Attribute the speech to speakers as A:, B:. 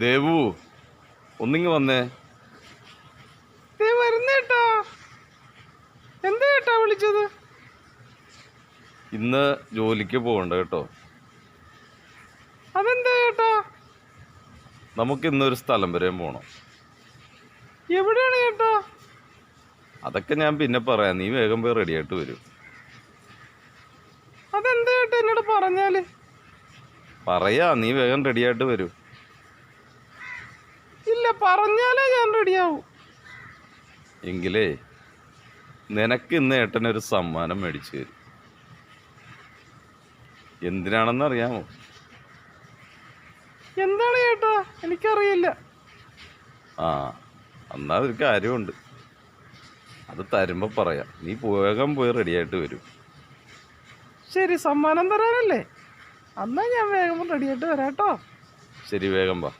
A: ദേവു ഒന്നിങ്ങ് വന്നേ.
B: വരുന്നേട്ടാ. എന്താ ഏട്ടാ വിളിച്ചത്?
A: ഇന്ന് ജോലിക്ക് പോകണ്ട കേട്ടോ.
B: അതെന്താ ഏട്ടാ?
A: നമുക്ക് ഇന്നൊരു സ്ഥലം വരെ പോകണം.
B: എവിടെയാണ് ഏട്ടാ?
A: അതൊക്കെ ഞാൻ പിന്നെ പറയാം, നീ വേഗം പോയി റെഡിയായിട്ട് വരും.
B: അതെന്താ ഏട്ടാ എന്നോട് പറഞ്ഞാല്?
A: പറയാ, നീ വേഗം റെഡിയായിട്ട് വരൂ.
B: ഇല്ല, പറഞ്ഞാലേ ഞാൻ റെഡിയാവും.
A: എങ്കിലേ നിനക്ക് ഇന്ന് ഏട്ടനൊരു സമ്മാനം മേടിച്ചു തരും. എന്തിനാണെന്ന് അറിയാമോ?
B: എന്താണ് ഏട്ടാ? എനിക്കറിയില്ല.
A: ആ, എന്നാൽ ഒരു കാര്യമുണ്ട്, അത് തരുമ്പോൾ പറയാം. നീ വേഗം പോയി റെഡിയായിട്ട് വരൂ.
B: ശരി, സമ്മാനം തരാനല്ലേ? എന്നാ ഞാൻ വേഗം റെഡിയായിട്ട് വരാട്ടോ.
A: ശരി, വേഗം വാ.